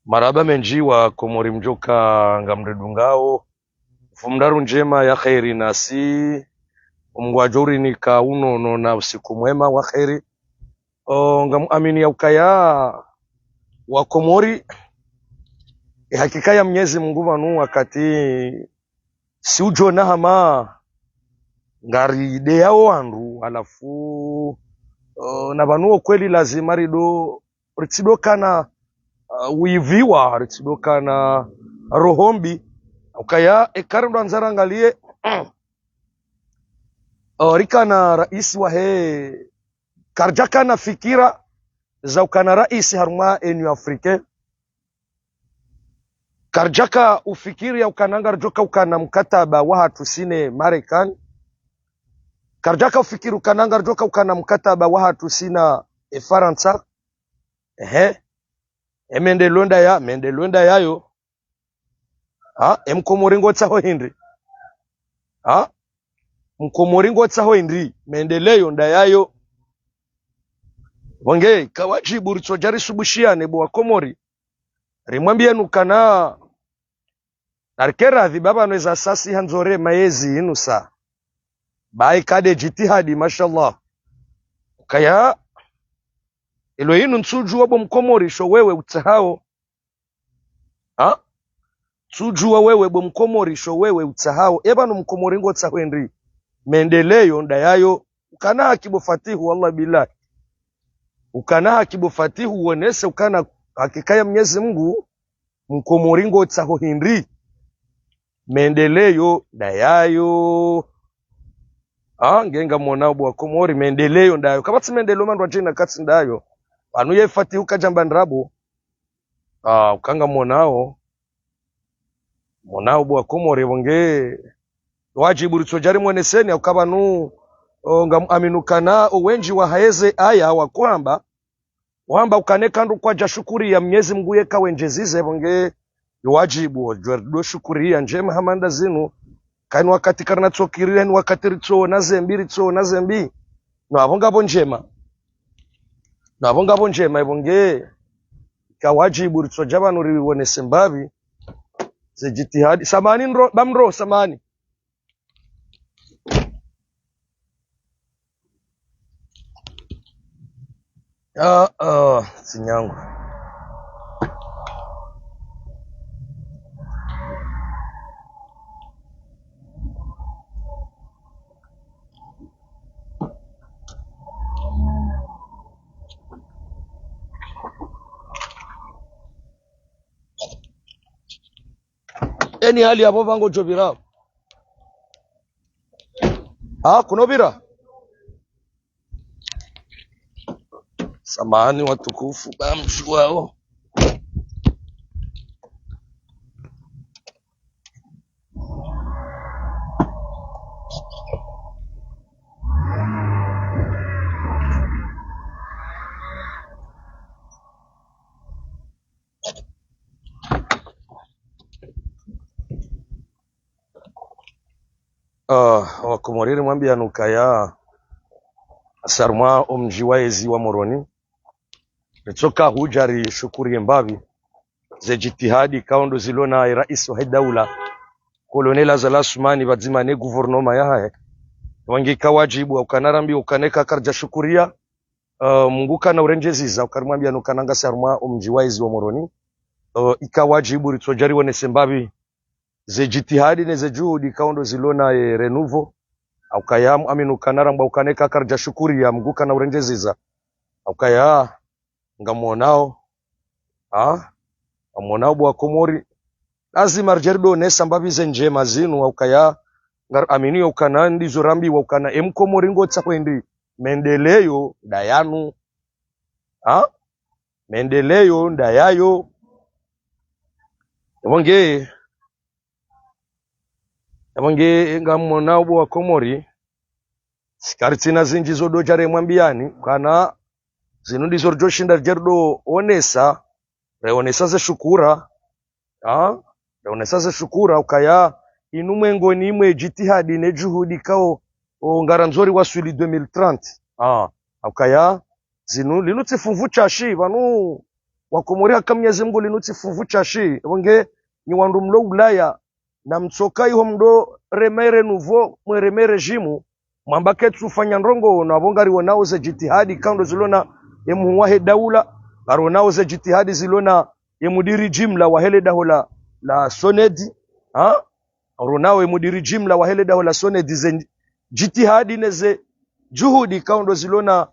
maraba menji wa komori mjoka ngamredungao fumdaru njema ya khairi nasi umgwajori ni kauno na usiku mwema wa khairi ngamuamini ya ukaya wa komori hakika ya Mwenyezi Mungu vanu wakati si ujona hama ngari de yao wandu alafu na vanu kweli lazima ritsido kana wiviwa ritsido kana rohombi ukaya ekarndo anzara ngalie rikana rais wa he karjaka na fikira za ukana rais haruma enu afrike karjaka ufikiri ya ukananga rjoka ukana mkataba wa hatu sine Marekani karjaka ufikiri ukananga rjoka ukana mkataba wa hatu sina Faransa mendelonda yayo mkomoringo tsaho hindi mkomoringo tsaho hindi mendeleyo nda yayo wange kawajibu ritsojari subushiane bo komori rimwambie nukana narikera baba nweza sasi hanzore maezi inusa bai kade jitihadi mashallah kaya ilo inu nsuju wabo mkomori sho wewe utsahao tsuju wewe bo mkomori sho wewe utsahao ebanu mkomori ngo tsahwendri mendeleyo ndayayo ukana akibofatihu wallahi billahi ukana akibofatihu wonese ukana hakika ya Mwenyezi Mungu mkomori ngo tsaho hindri mendeleyo ndayayo ngenga mwanao bwa komori mendeleyo ndayo kabatsi mendeleyo mandu ajina katsi ndayo anu yefatihu kajamba ndrabo ukanga mwanao bwa komori bonge wajibu ritsojari mweneseni ukabanu ngamuaminukana uwenji wa haeze aya wa kwamba ukaneka ndu kwa jashukuri ya Mwenyezi Mungu yeka wenjezize bonge wajibu jwerdo shukuri ya njema hamanda zinu kani wakati karna tsokirira ni wakati ritso na zembi no abonga bonjema ibonge ka wajibu ritsojaba nuri wonese mbabi ze jitihadi samani bamro samani sinyangu eni hali abo vango jobira kunobira samani watukufu bamshuao wakomoriri mwambia nukaya asarma omjiwaezi wa moroni nitoka hujari shukuri mbavi ze jitihadi kaundo zilona rais wa daula kolonela zala sumani bazima ne guvernoma ya hae wangi kawajibu ukanarambi ukaneka karja shukuria Mungu kana urenjeziza ukarimwambia nukananga sarma omjiwaezi wa moroni ikawajibu ritsojari wonese mbavi ze jitihadi ne ze juhudi kaundo zilona renuvo aukaya aminu kanaramba ukaneka karja shukuria Mungu kana urenjeziza aukaya ngamuonao amuonao bwa komori lazima rjerdo nesa mbavize njema zinu ukaya ngar amini ukana ndizo rambi wa ukana emkomori ngotsa kwendi mendeleyo dayanu mendeleyo ndayayo ebonge ngamuonao bwa komori sikaritsina zinji zodojare mwambiani kana zinu ndizo rjoshinda rjerdo onesa reonesa ze shukura reonesa ze shukura ukaya inumwengo ni imwe jitihadi ne juhudi kao ngaranzori waswili 2030 ukaya zinu linutse funvu chashi vanu wakomori haka Mwenyezi Mungu linuti fuvu chashi wonge ni wandu mlo Ulaya na mtsoka iho mdo remere nouveau mweremere jimu mwambake tufanya ndongo na wongari wanao ze jitihadi kaundo zilona emuwahe daula baronao ze jitihadi zilona emudiri jimla wahele dahola la sonedi ha ronao emudiri jimla wahele dahola sonedi ze jitihadi neze juhudi kaundo zilona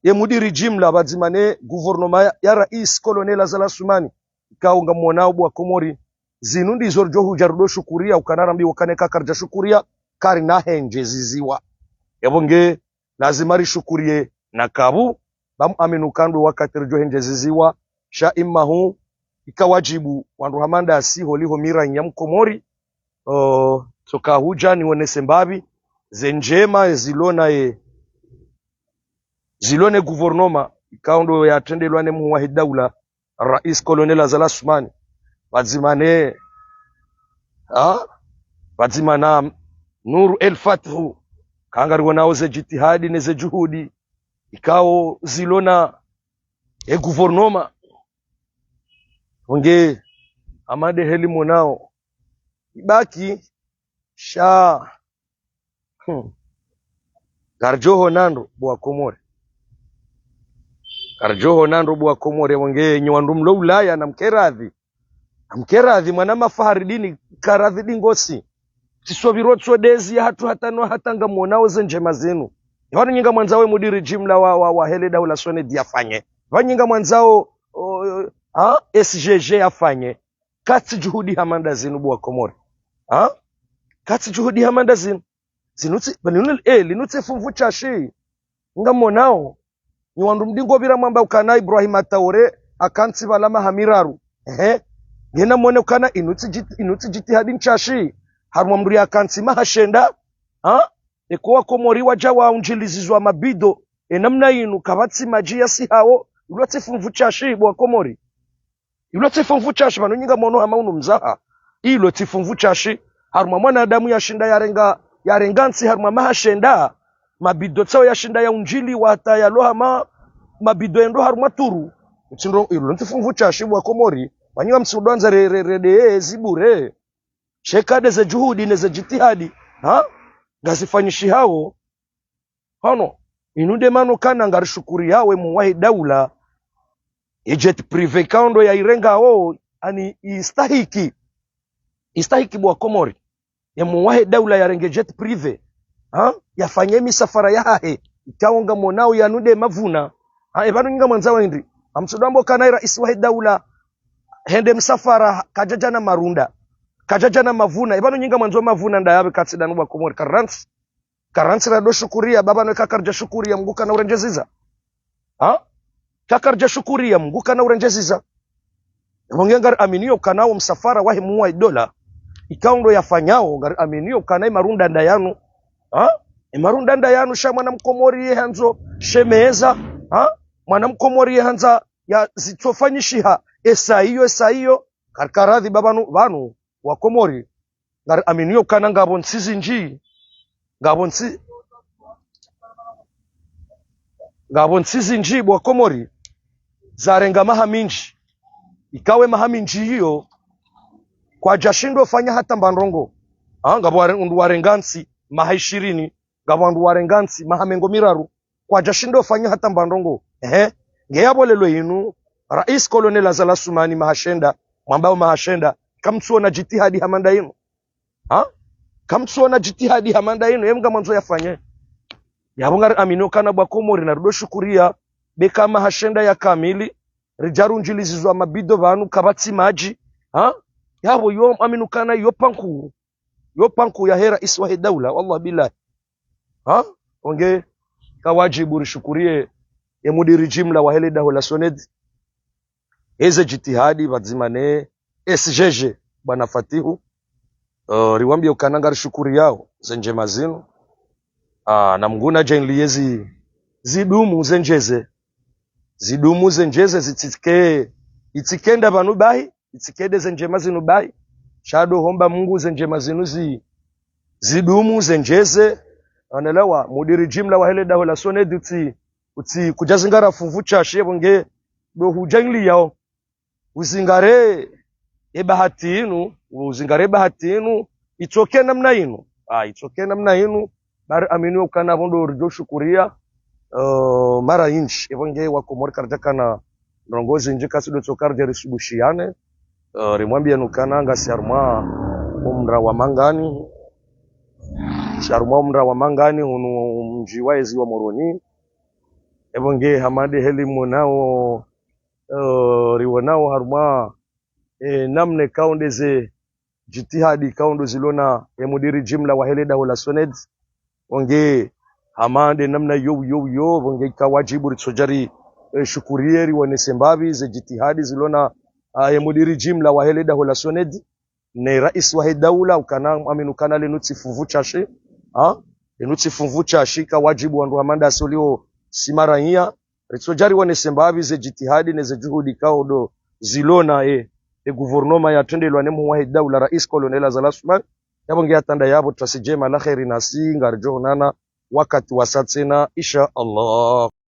emudiri jimla bazimane gouvernement ya rais colonel Azala Sumani kaunga mwanao bwa Komori zinundi zorjo hujarudo shukuria ukanarambi ukaneka karja shukuria kari na henje ziziwa yabonge lazima rishukurie na kabu bam aminukando wakati rjo henje ziziwa sha imahu ikawajibu wandu hamanda asiho liho mira nyamkomori toka huja ni onese mbabi zenjema zilone guvernoma ikaundo ya tendelwane muwahi daula rais colonel Azala Sumani bazimane bazimana Nuru El Fathu kangari wanao ze jitihadi neze juhudi ikao zilona guvernoma onge amade heli monao ibaki sha garjoho nando bwa Komori garjoho nando bwa Komori onge nywandu mlo Ulaya na mkeradhi mwana mafahari dini karadhi dingosi tisoviro dezi hatu hatano hatanga monao ze njema zenu yawani nyinga mwanzao mudiri jimla wa hele daula sonedi afanye wanyinga mwanzao SGG afanye kati juhudi hamanda zinu bwa Komori kati juhudi hamanda zinu zinuti linutse fuvu chashi nga monao ni wandu mdingo bira mwamba ukana Ibrahim Ataore akanti balama hamiraru ngena mwone ukana inuti jitihadi nchashi harumwa mri akanti mahashenda ekuwa Komori waja wa unjilizizwa mabido namna inu kabatsi majia si hao ulote fuvu chashi bwa Komori ulote fuvu chashi manu nyinga mwono hama unu mzaha ilote fuvu chashi harumwa mwana adamu ya shinda yarengansi harumwa mahashenda mabido tsao ya shinda ya unjili wata ya loha mabido endo harumwa turu mchindo ilote fuvu chashi bwa Komori wanyinga msudanza rede zibure shekade ze juhudi neze jitihadi ngazifanyishi hao hano inude mano kana ngarishukuri yawe muwahi daula jet prive kaundo ya irenga hao ani istahiki bwa Komori ya muwahi daula ya renge jet prive yafanye misafara yahe ikaonga monao ya nude mavuna ebanu nyinga mwanzao hindi amsudambo kana rais wahi daula hende msafara kajajana marunda kajajana mavuna ebanu nyinga mwanzo mavuna ndayabe katsidanu bwa Komori karansi rado shukuria baba no kakarja shukuria mguka na urenjeziza kakarja shukuria mguka na urenjeziza ngar aminio kanao msafara wahi muwa dola ikaundo yafanyao ngar aminio kanai marunda ndayanu marunda ndayanu sha mwana mkomori ye hanzo shemeza mwana mkomori ye hanza ya zitofanyishiha esa hiyo karkaradhi babanu banu wa Komori ngar aminio kana ngabon sizinji ngabon sizinji bwa Komori zarenga mahaminji ikawe mahaminji hiyo kwa jashindo fanya hata mbandongo ngabo warengansi maha 20 ngabo warengansi mahamengo miraru kwa jashindo fanya hata mbandongo ngeyabo lelo yinu rais colonel Azala Sumani mahashenda mwambao mahashenda kamtsuona jitihadi hamanda yinu kamtsuona jitihadi hamanda yinu emga mwanzo yafanye yabonga amino kana bwa Komori na rudo shukuria beka mahashenda ya kamili rijaru njilizizwa mabido banu kabatsi maji yabo yo amino kana yo panku ya hera iswahi daula wallah billahi onge kawajibu rishukurie ya mudiri jimla wa hele daula soned eze jitihadi bazimane SGG bana Fatihu riwambia ukananga rishukuri yao zenje mazinu na mguna jainliyezi zidumu zenjeze itikenda banu bahi itikede zenje mazinu bahi shado homba Mungu zenje mazinu zidumu zenjeze anelewa mudiri jimla wa hele daula soned uti kujazingara fuvu cha shebonge do hujainli yao uzingare bahati inu, uzingare bahati inu itoke namna inu, itoke namna inu bar aminu kana bondo urjo shukuria mara inch evonge wakomori karjaka na rongozi njika sido tokar jeri subushiane rimwambia nukana nga siarma umra wa mangani siarma umra wa mangani hunu mjiwaezi wa Moroni evonge hamade helimu nao riwanao harma namne kaundeze jitihadi kaundu zilona mudiri jimla wa hele daula soned onge hamande namna yo onge kawajibu ritsojari shukurieri wanesembabi ze jitihadi zilona mudiri jimla wa hele daula soned ne rais wa daula ukana aminukana lenutsi fuvucha shi lenutsi fuvucha shika wajibu wandu hamanda asolio simaranya ritsojari wanesembabi ze jitihadi ne ze juhudi kaudo zilona guvernoma ya tendelwa nemu wa daula rais kolonela Zalasman yabonge atanda yabo twasijema la khairi nasi ngarjo nana wakati wasatsena insha Allah.